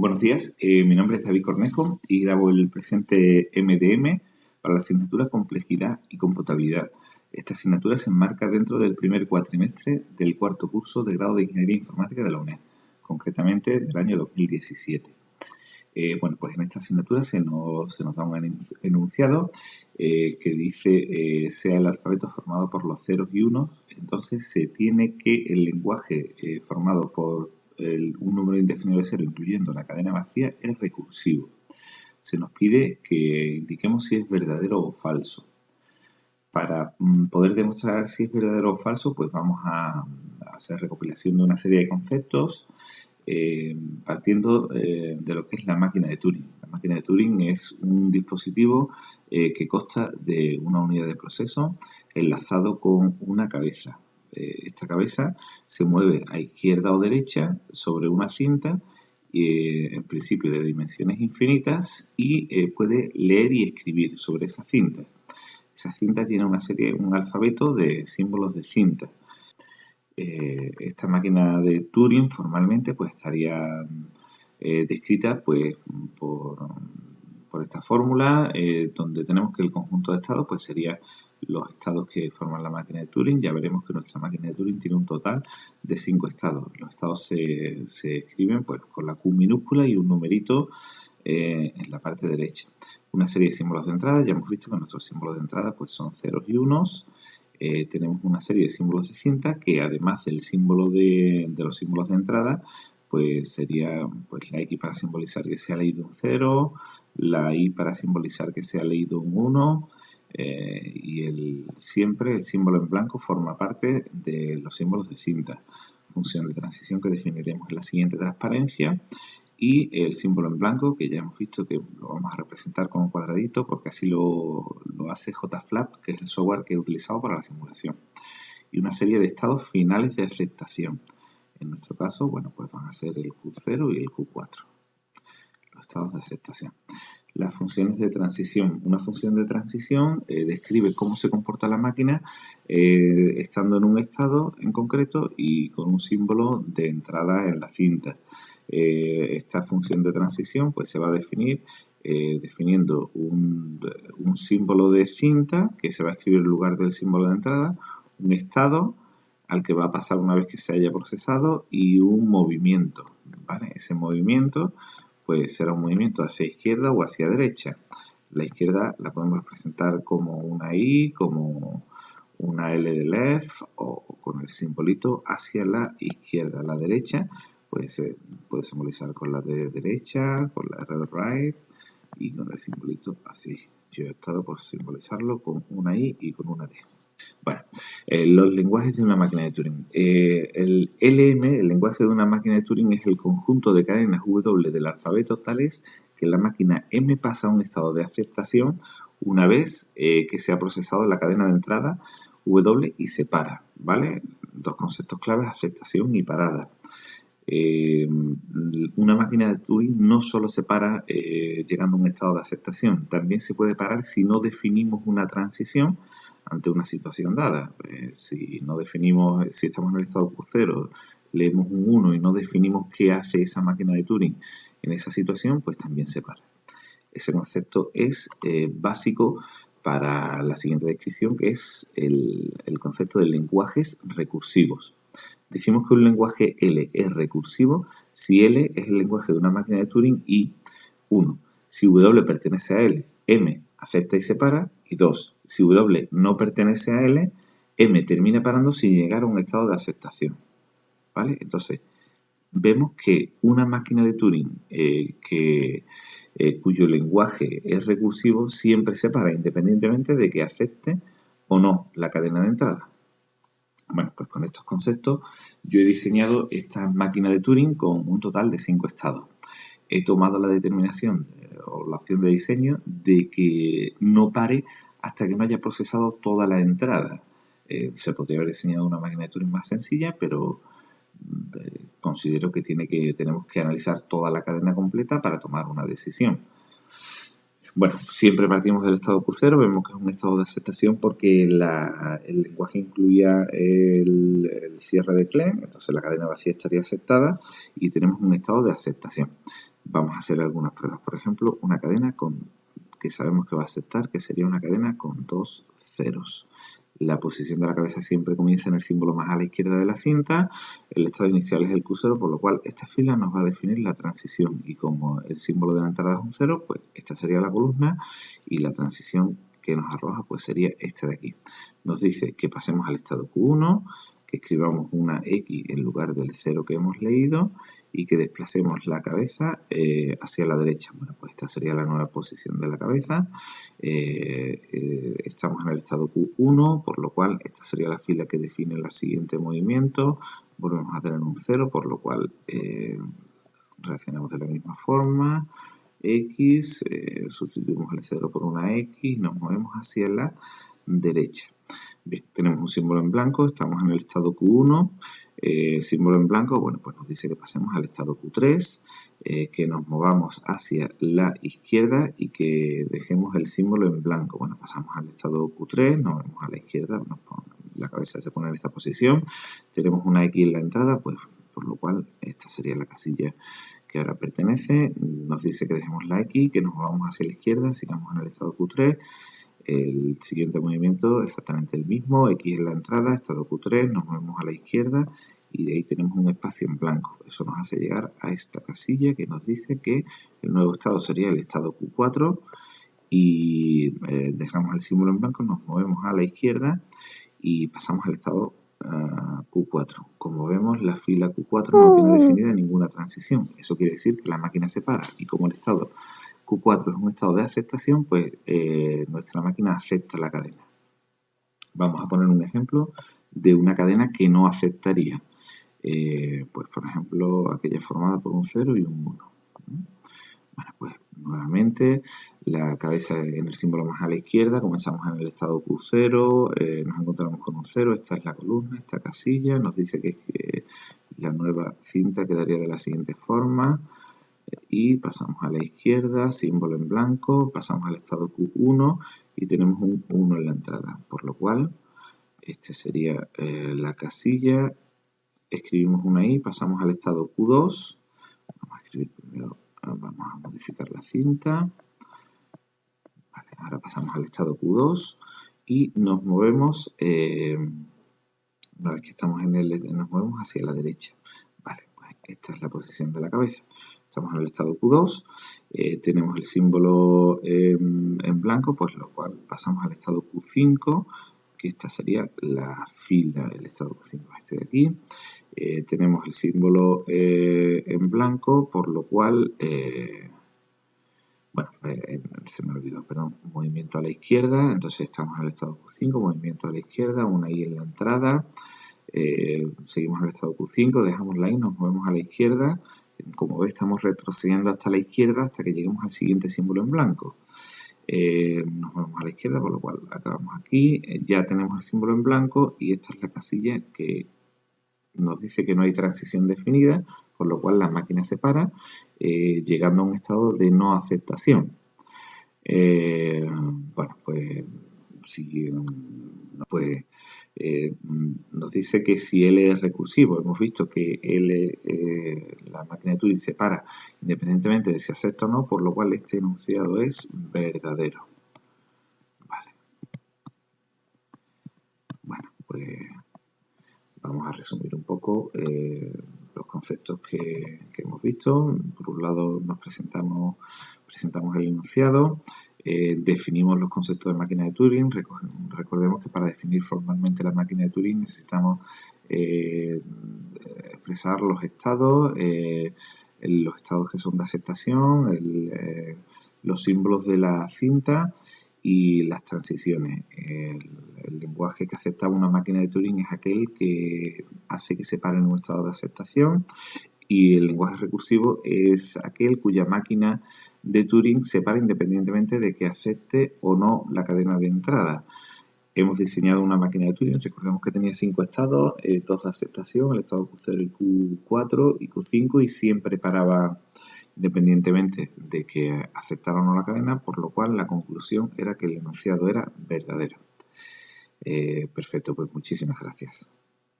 Buenos días, mi nombre es David Cornejo y grabo el presente MDM para la asignatura Complejidad y Computabilidad. Esta asignatura se enmarca dentro del primer cuatrimestre del cuarto curso de grado de Ingeniería Informática de la UNED, concretamente del año 2017. Pues en esta asignatura se nos da un enunciado que dice sea el alfabeto formado por los ceros y unos, entonces se tiene que el lenguaje formado por un número indefinido de cero, incluyendo la cadena vacía, es recursivo. Se nos pide que indiquemos si es verdadero o falso. Para poder demostrar si es verdadero o falso, pues vamos a hacer recopilación de una serie de conceptos partiendo de lo que es la máquina de Turing. La máquina de Turing es un dispositivo que consta de una unidad de proceso enlazado con una cabeza. Esta cabeza se mueve a izquierda o derecha sobre una cinta, en principio de dimensiones infinitas, y puede leer y escribir sobre esa cinta. Esa cinta tiene un alfabeto de símbolos de cinta. Esta máquina de Turing formalmente pues estaría descrita pues por esta fórmula donde tenemos que el conjunto de estados pues sería los estados que forman la máquina de Turing. Ya veremos que nuestra máquina de Turing tiene un total de 5 estados. Los estados se escriben pues con la Q minúscula y un numerito en la parte derecha. Una serie de símbolos de entrada. Ya hemos visto que nuestros símbolos de entrada pues son ceros y unos. Tenemos una serie de símbolos de cinta que además del símbolo de los símbolos de entrada pues sería pues la X para simbolizar que se ha leído un 0, la Y para simbolizar que se ha leído un 1 y siempre el símbolo en blanco forma parte de los símbolos de cinta. Función de transición que definiremos en la siguiente transparencia. Y el símbolo en blanco, que ya hemos visto que lo vamos a representar con un cuadradito, porque así lo hace JFlap, que es el software que he utilizado para la simulación. Y una serie de estados finales de aceptación. En nuestro caso, bueno, pues van a ser el Q0 y el Q4. Los estados de aceptación. Las funciones de transición. Una función de transición describe cómo se comporta la máquina estando en un estado en concreto y con un símbolo de entrada en la cinta. Esta función de transición pues se va a definir definiendo un símbolo de cinta que se va a escribir en lugar del símbolo de entrada, un estado al que va a pasar una vez que se haya procesado y un movimiento, ¿vale? Ese movimiento pues será un movimiento hacia izquierda o hacia derecha. La izquierda la podemos representar como una I, como una L de left o con el simbolito hacia la izquierda. La derecha pues se puede simbolizar con la de derecha, con la R de right y con el simbolito así. Yo he optado por simbolizarlo con una I y con una D. Bueno, los lenguajes de una máquina de Turing. El LM, el lenguaje de una máquina de Turing, es el conjunto de cadenas W del alfabeto tales que la máquina M pasa a un estado de aceptación una vez que se ha procesado la cadena de entrada W y se para, ¿vale? Dos conceptos claves, aceptación y parada. Una máquina de Turing no solo se para llegando a un estado de aceptación, también se puede parar si no definimos una transición ante una situación dada. Si no definimos, si estamos en el estado Q0, leemos un 1 y no definimos qué hace esa máquina de Turing en esa situación, pues también se para. Ese concepto es básico para la siguiente descripción, que es el concepto de lenguajes recursivos. Decimos que un lenguaje L es recursivo si L es el lenguaje de una máquina de Turing y 1. Si W pertenece a L, M acepta y se para, y 2. Si W no pertenece a L, M termina parando sin llegar a un estado de aceptación. ¿Vale? Entonces, vemos que una máquina de Turing cuyo lenguaje es recursivo siempre se para, independientemente de que acepte o no la cadena de entrada. Bueno, pues con estos conceptos yo he diseñado esta máquina de Turing con un total de 5 estados. He tomado la determinación o la opción de diseño de que no pare hasta que no haya procesado toda la entrada. Se podría haber diseñado una máquina de Turing más sencilla, pero considero que tenemos que analizar toda la cadena completa para tomar una decisión. Bueno, siempre partimos del estado Q0, vemos que es un estado de aceptación porque el lenguaje incluía el cierre de Klein, entonces la cadena vacía estaría aceptada y tenemos un estado de aceptación. vamos a hacer algunas pruebas. Por ejemplo, una cadena que sabemos que va a aceptar, que sería una cadena con 2 ceros. La posición de la cabeza siempre comienza en el símbolo más a la izquierda de la cinta. El estado inicial es el Q0, por lo cual esta fila nos va a definir la transición. Y como el símbolo de la entrada es un 0, pues esta sería la columna y la transición que nos arroja pues sería esta de aquí. Nos dice que pasemos al estado Q1, que escribamos una X en lugar del 0 que hemos leído y que desplacemos la cabeza hacia la derecha. Bueno, pues esta sería la nueva posición de la cabeza. Estamos en el estado Q1, por lo cual esta sería la fila que define el siguiente movimiento. Volvemos a tener un 0, por lo cual reaccionamos de la misma forma. X, sustituimos el 0 por una X y nos movemos hacia la derecha. Bien, tenemos un símbolo en blanco, estamos en el estado Q1, símbolo en blanco, bueno, pues nos dice que pasemos al estado Q3, que nos movamos hacia la izquierda y que dejemos el símbolo en blanco. Bueno, pasamos al estado Q3, nos vemos a la izquierda, la cabeza se pone en esta posición, tenemos una X en la entrada, pues por lo cual esta sería la casilla que ahora pertenece. Nos dice que dejemos la X, que nos movamos hacia la izquierda, sigamos en el estado Q3. El siguiente movimiento exactamente el mismo, X en la entrada, estado Q3, nos movemos a la izquierda y de ahí tenemos un espacio en blanco. Eso nos hace llegar a esta casilla que nos dice que el nuevo estado sería el estado Q4 y dejamos el símbolo en blanco, nos movemos a la izquierda y pasamos al estado Q4. Como vemos, la fila Q4 no tiene definida ninguna transición. Eso quiere decir que la máquina se para y como el estado Q4 es un estado de aceptación, pues nuestra máquina acepta la cadena. Vamos a poner un ejemplo de una cadena que no aceptaría. Pues por ejemplo, aquella formada por un 0 y un 1. Bueno, pues nuevamente la cabeza en el símbolo más a la izquierda, comenzamos en el estado Q0, nos encontramos con un 0, esta es la columna, esta casilla, nos dice que la nueva cinta quedaría de la siguiente forma. Y pasamos a la izquierda, símbolo en blanco, pasamos al estado Q1 y tenemos un 1 en la entrada, por lo cual este sería la casilla, escribimos una I, pasamos al estado Q2, vamos a escribir primero, vamos a modificar la cinta, vale, ahora pasamos al estado Q2 y nos movemos, una vez que estamos en nos movemos hacia la derecha, vale, pues esta es la posición de la cabeza. Estamos en el estado Q2, tenemos el símbolo en blanco, pues lo cual pasamos al estado Q5, que esta sería la fila, el estado Q5 este de aquí. Tenemos el símbolo en blanco, por lo cual, bueno, se me olvidó, perdón, movimiento a la izquierda, entonces estamos en el estado Q5, movimiento a la izquierda, una I en la entrada, seguimos en el estado Q5, dejamos la I, nos movemos a la izquierda. Como veis, estamos retrocediendo hasta la izquierda hasta que lleguemos al siguiente símbolo en blanco. Nos movemos a la izquierda, por lo cual acabamos aquí. Ya tenemos el símbolo en blanco y esta es la casilla que nos dice que no hay transición definida, por lo cual la máquina se para, llegando a un estado de no aceptación. Bueno, pues si nos dice que si L es recursivo, hemos visto que la máquina de Turing se para independientemente de si acepta o no, por lo cual este enunciado es verdadero. Vale. Bueno, pues vamos a resumir un poco los conceptos que hemos visto. Por un lado nos presentamos el enunciado. Definimos los conceptos de máquina de Turing. Recordemos que para definir formalmente la máquina de Turing necesitamos expresar los estados que son de aceptación, los símbolos de la cinta y las transiciones. El lenguaje que acepta una máquina de Turing es aquel que hace que se pare en un estado de aceptación y el lenguaje recursivo es aquel cuya máquina de Turing se para independientemente de que acepte o no la cadena de entrada. Hemos diseñado una máquina de Turing, recordemos que tenía 5 estados, 2 de aceptación, el estado Q0 y Q4 y Q5 y siempre paraba independientemente de que aceptara o no la cadena, por lo cual la conclusión era que el enunciado era verdadero. Perfecto, pues muchísimas gracias.